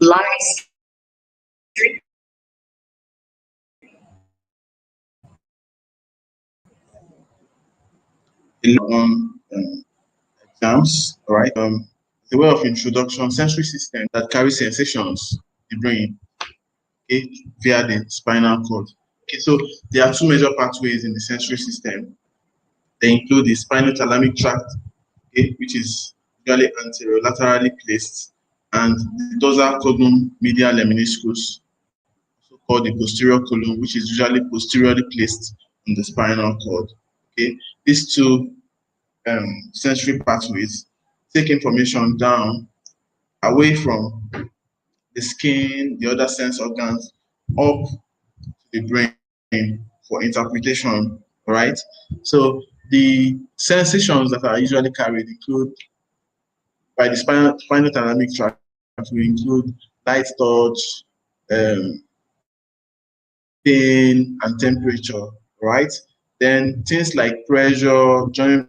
lies on exams, all right? The way of introduction, sensory system that carries sensations in the brain, okay, via the spinal cord. Okay, so there are two major pathways in the sensory system. They include the spinothalamic tract, okay, which is usually anterolaterally placed, and the dorsal column medial lemniscus, also called the posterior column, which is usually posteriorly placed on the spinal cord. Okay, these two sensory pathways take information down away from the skin, the other sense organs, up to the brain for interpretation, right? So the sensations that are usually carried include by the spinothalamic tract will include light touch, pain, and temperature, right? Then things like pressure, joint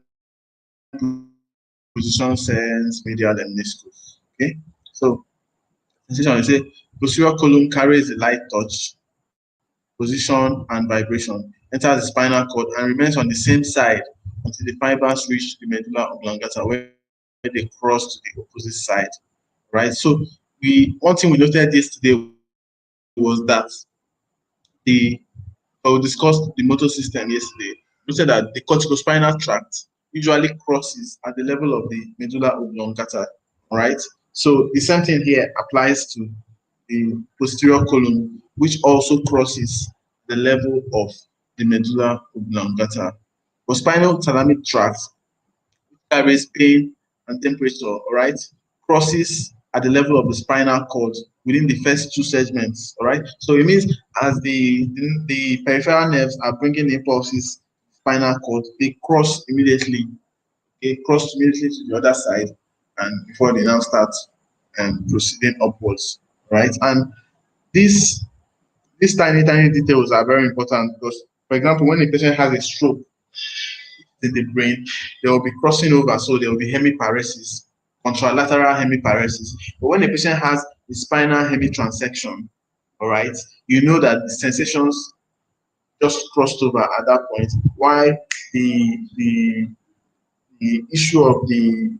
position sense, medial lemniscus. Okay, so sensation, you say posterior column carries the light touch, position, and vibration, enters the spinal cord, and remains on the same side until the fibers reach the medulla oblongata, where they cross to the opposite side. Right. So one thing we noted yesterday was that we discussed the motor system yesterday. We said that the corticospinal tract usually crosses at the level of the medulla oblongata. All right. So the same thing here applies to the posterior column, which also crosses the level of the medulla oblongata. For spinal thalamic tract, carries pain and temperature, all right, crosses at the level of the spinal cord within the first two segments, all right. So it means as the peripheral nerves are bringing impulses spinal cord, they cross immediately. They cross immediately to the other side, and before they now start proceeding upwards, right? And these tiny details are very important because, for example, when a patient has a stroke in the brain, they will be crossing over, so there will be hemiparesis, contralateral hemiparesis. But when a patient has the spinal hemitransection, all right, you know that the sensations just crossed over at that point. Why the issue of the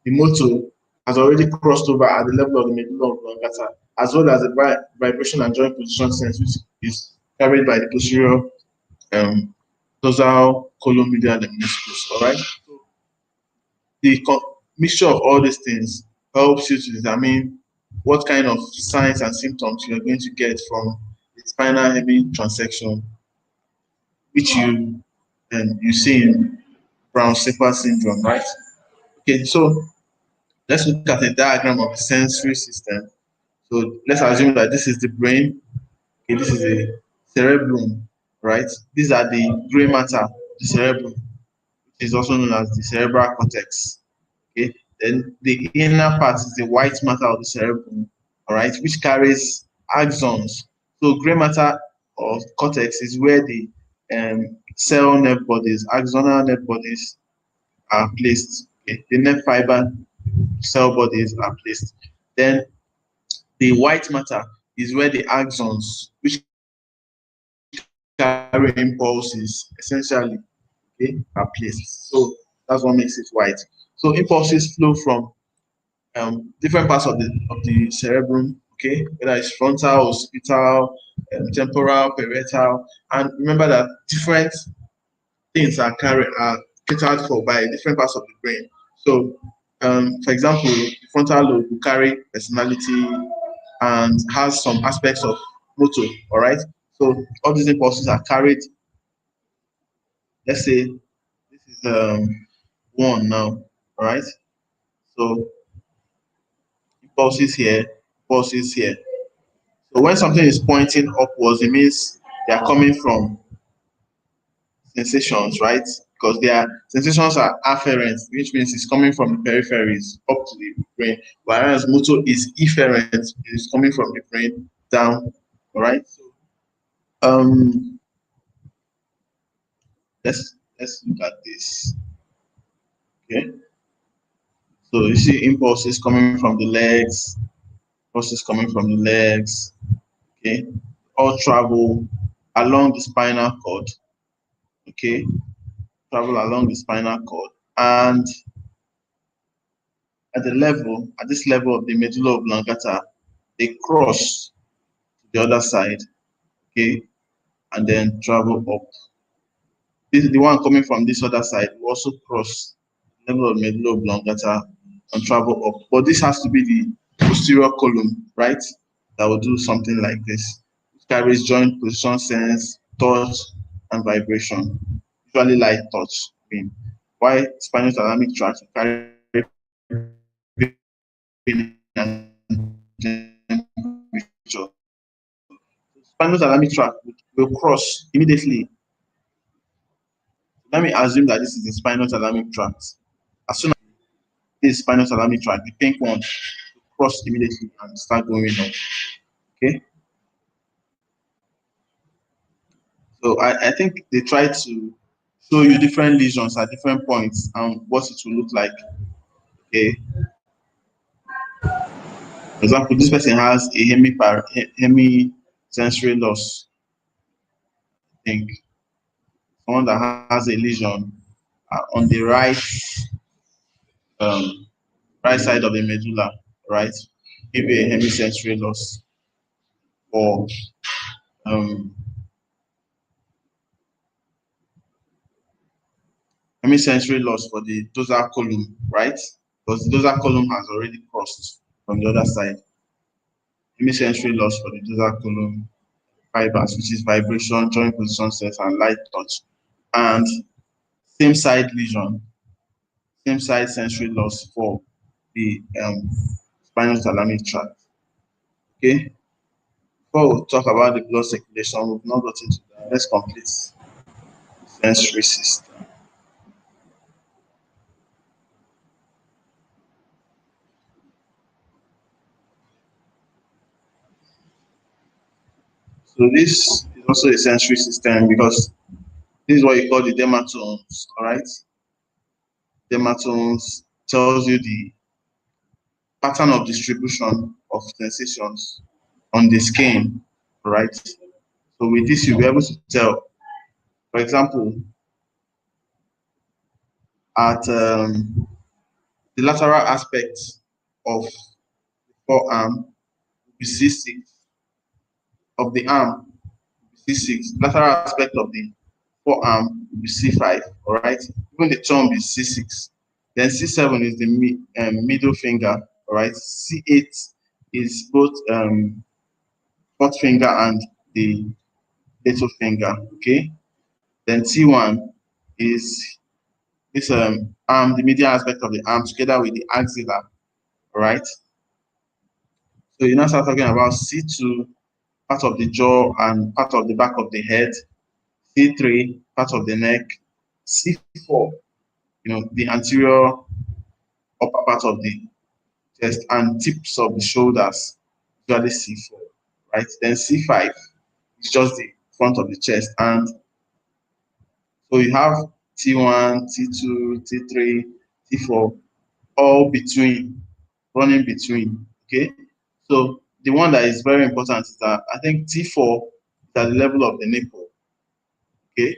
motor has already crossed over at the level of the medulla oblongata, as well as the vibration and joint position sense, which is carried by the posterior dorsal column medial lemniscus. All right. So the mixture of all these things helps you to determine what kind of signs and symptoms you're going to get from the spinal hemitransection, which you see in Brown-Sequard syndrome, right? Okay, so let's look at a diagram of the sensory system. So let's assume that this is the brain. Okay, this is a cerebellum, right? These are the gray matter, the cerebellum, which is also known as the cerebral cortex. Okay, then the inner part is the white matter of the cerebellum, all right, which carries axons. So gray matter or cortex is where the cell nerve bodies, axonal nerve bodies are placed. Okay? The nerve fiber cell bodies are placed. Then the white matter is where the axons, which carry impulses, essentially, okay, are placed. So that's what makes it white. So impulses flow from different parts of the cerebrum, okay, whether it's frontal, occipital, temporal, parietal, and remember that different things are catered for by different parts of the brain. So, for example, the frontal lobe will carry personality and has some aspects of motor. All right. So all these impulses are carried. Let's say this is one now. All right. So impulses here, impulses here. So when something is pointing upwards, it means they are coming from sensations, right? Because their sensations are afferent, which means it's coming from the peripheries up to the brain, whereas motor is efferent, it is coming from the brain down. All right. So let's look at this. Okay. So you see impulses coming from the legs, Forces coming from the legs, okay, all travel along the spinal cord, okay, travel along the spinal cord, and at this level of the medulla oblongata, they cross to the other side, okay, and then travel up. This is the one coming from this other side will also cross the level of medulla oblongata and travel up. But this has to be the posterior column, right? That will do something like this. It carries joint position sense, touch, and vibration. Usually light touch. Why spinal thalamic tract carry spinal thalamic tract will cross immediately. Let me assume that this is the spinal thalamic tract. As soon as this spinal thalamic tract, the pink one, will cross immediately and start going up. Okay. So I think they try to show you different lesions at different points and what it will look like. Okay. For example, this person has a hemisensory loss. I think someone that has a lesion on the right side of the medulla, right? Maybe a hemisensory loss or hemisensory loss for the dorsal column, right? Because the dorsal column has already crossed from the other side. Hemisensory loss for the dorsal column fibers, which is vibration, joint position sense, and light touch. And same side lesion, same side sensory loss for the spinal thalamic tract. Okay. Before we talk about the blood circulation, we've not gotten to that. Let's complete the sensory system. So this is also a sensory system because this is what you call the dermatomes, all right? Dermatomes tells you the pattern of distribution of sensations on the skin, right? So with this, you'll be able to tell, for example, at the lateral aspect of the forearm, we see six of the arm, we see C6. Lateral aspect of the forearm will be C5, all right? Even the thumb is C6. Then C7 is the middle finger, all right? C8 is both fourth finger and the little finger, okay? Then T1 is this arm, the medial aspect of the arm together with the axilla, all right? So you now start talking about C2, part of the jaw and part of the back of the head. C3, part of the neck. C4, the anterior upper part of the chest and tips of the shoulders, usually C4, right? Then C5 is just the front of the chest. And so you have T1, T2, T3, T4, all between, running between, okay? So the one that is very important is that I think T4 is at the level of the nipple, okay?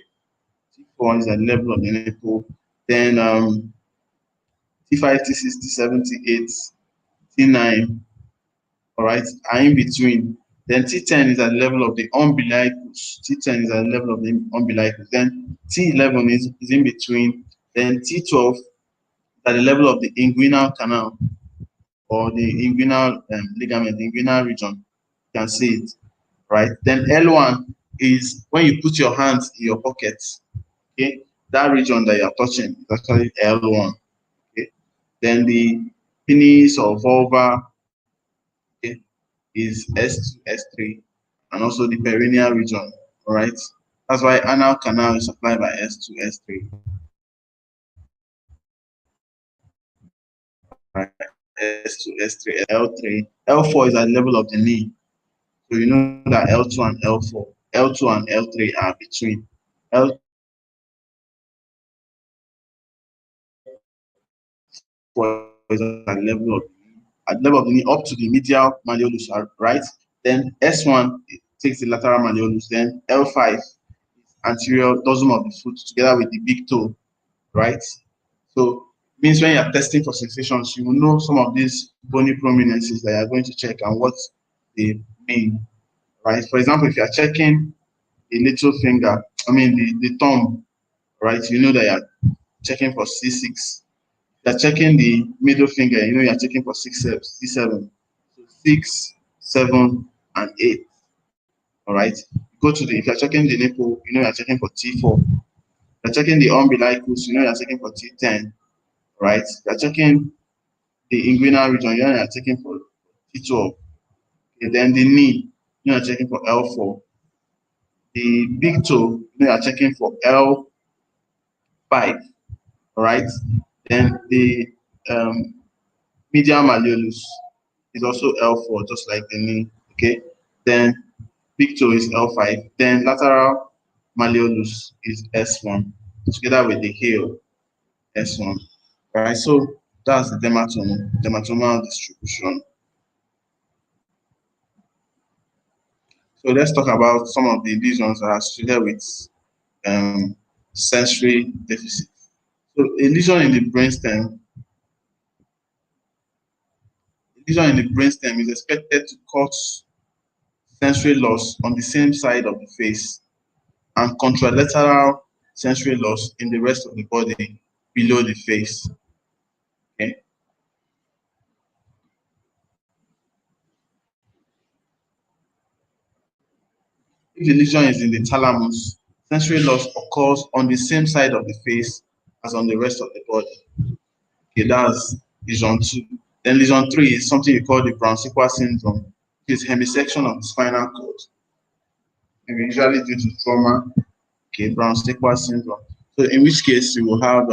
T4 is at the level of the nipple. Then T5, T6, T7, T8, T9, all right, are in between. Then T10 is at the level of the umbilicus. T10 is at the level of the umbilicus. Then T11 is in between. Then T12 is at the level of the inguinal canal or the inguinal ligament, the inguinal region. You can see it, right? Then L1 is when you put your hands in your pockets, okay? That region that you're touching is actually L1, okay? Then the penis or vulva, okay, is S2, S3, and also the perineal region, all right? That's why anal canal is supplied by S2, S3. Right? S2, S3, L3. L4 is at the level of the knee. So you know that L2 and L4, L2 and L3 are between. L4 is at the level of the knee, at the level of the knee up to the medial malleolus, right? Then S1 takes the lateral malleolus. Then L5 is anterior dorsum of the foot together with the big toe, right? So means when you're testing for sensations, you will know some of these bony prominences that you're going to check and what they mean, right? For example, if you're checking the little finger, the thumb, right? You know that you're checking for C6. You're checking the middle finger, you know you're checking for C7. So 6, 7, and 8. All right. Go to if you're checking the nipple, you know you're checking for T4. You're checking the umbilicus, you know you're checking for T10. Right? You're checking the inguinal region, you know you're checking for T12. Okay, then the knee, you know you're checking for L4. The big toe, you know you're checking for L5. All right. Then the medial malleolus is also L4, just like the knee. Okay. Then big toe is L5. Then lateral malleolus is S1, together with the heel S1. All right. So that's the dermatomal distribution. So let's talk about some of the lesions that are associated with sensory deficit. So a lesion in the brainstem is expected to cause sensory loss on the same side of the face and contralateral sensory loss in the rest of the body below the face. Okay. If the lesion is in the thalamus, sensory loss occurs on the same side of the face as on the rest of the body. Okay, that's lesion 2. Then lesion 3 is something you call the Bronchique Syndrome, which is hemisection of the spinal cord. And usually due to trauma. Okay, Bronchique Syndrome. So in which case you will have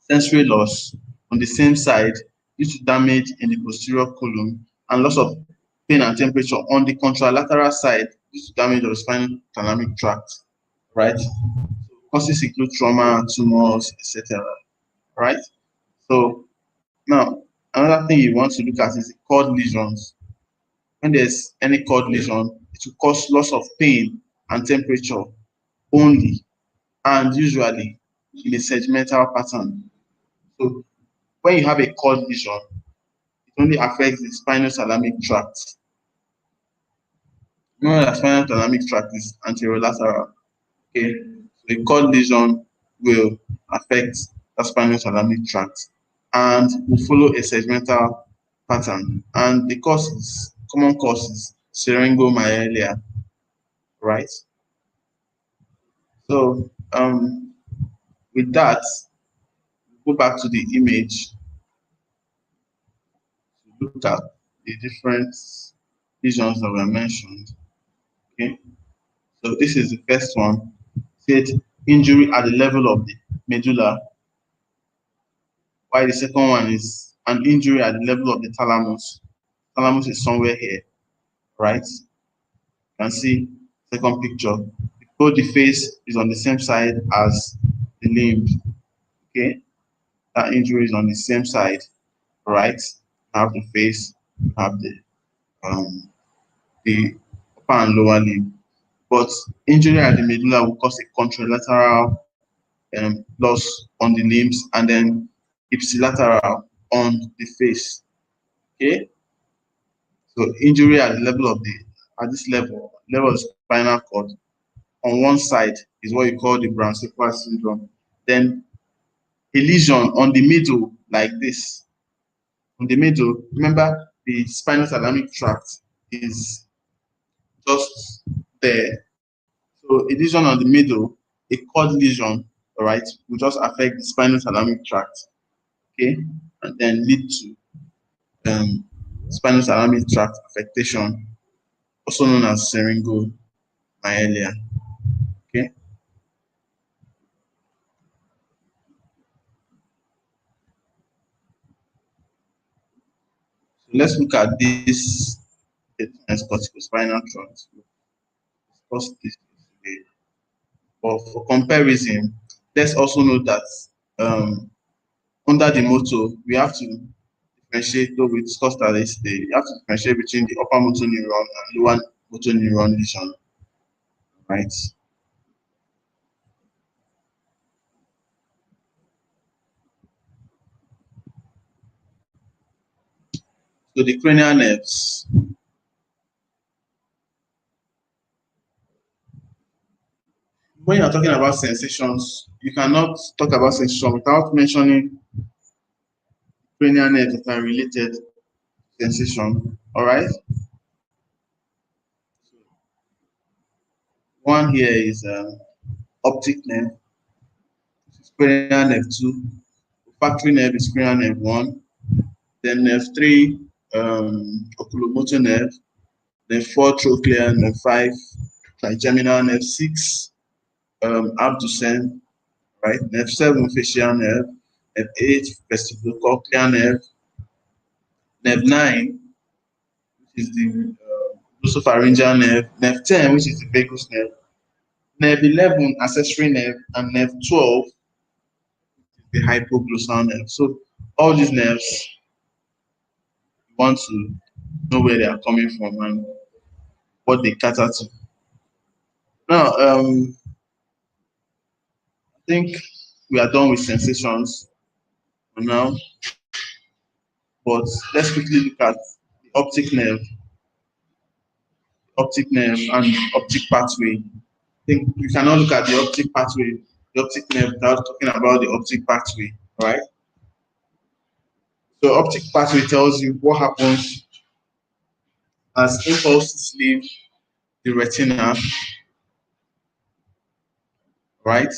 sensory loss on the same side due to damage in the posterior column and loss of pain and temperature on the contralateral side due to damage of the spinal thalamic tract, right? So causes include trauma, tumors, etc. Right? So now another thing you want to look at is the chord lesions. When there's any chord lesion, it will cause loss of pain and temperature only, and usually in a segmental pattern. So when you have a chord lesion, it only affects the spinothalamic tract. Remember that spinothalamic tract is anterolateral. Okay, so a chord lesion will affect the spinothalamic tract and will follow a segmental pattern. And the causes, common causes, syringomyelia, right? So with that, go back to the image to look at the different lesions that were mentioned. Okay, so this is the first one. Said injury at the level of the medulla, while the second one is an injury at the level of the thalamus. Thalamus is somewhere here, right? You can see second picture. Both the face is on the same side as the limb. Okay, that injury is on the same side, right? You have the face, you have the upper and lower limb. But injury at the medulla will cause a contralateral loss on the limbs and then ipsilateral on the face. Okay, so injury at the level of this level of the spinal cord on one side is what you call the Bronchique syndrome. Then a lesion on the middle like this. On the middle, remember the spinothalamic tract is just there. So a lesion on the middle, a chord lesion, all right, will just affect the spinothalamic tract, okay, and then lead to spinothalamic tract affectation, also known as syringomyelia. Okay. So let's look at this corticospinal tract. Discuss this today. But for comparison, let's also note that under the motto, we have to differentiate, though we discussed that yesterday, you have to differentiate between the upper motor neuron and lower motor neuron lesion, right? So the cranial nerves. When you're talking about sensations, you cannot talk about sensation without mentioning cranial nerves that are related to sensation. All right. One here is optic nerve, cranial nerve 2, olfactory nerve is cranial nerve 1, then nerve 3, oculomotor nerve, nerve 4, trochlear, nerve 5, trigeminal, nerve 6, abducens, right? Nerve 7, facial nerve, nerve 8, vestibulocochlear nerve, nerve 9, which is the glossopharyngeal nerve, nerve 10, which is the vagus nerve, nerve 11, accessory nerve, and nerve 12, the hypoglossal nerve. So all these nerves, you want to know where they are coming from and what they cater to. Now, I think we are done with sensations for now, but let's quickly look at the optic nerve and optic pathway. I think we cannot look at the optic pathway, the optic nerve without talking about the optic pathway, right? So optic pathway tells you what happens as impulses leave the retina, right?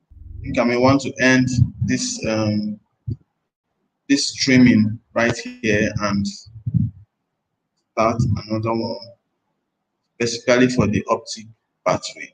I think I may want to end this this streaming right here and start another one, specifically for the optic pathway.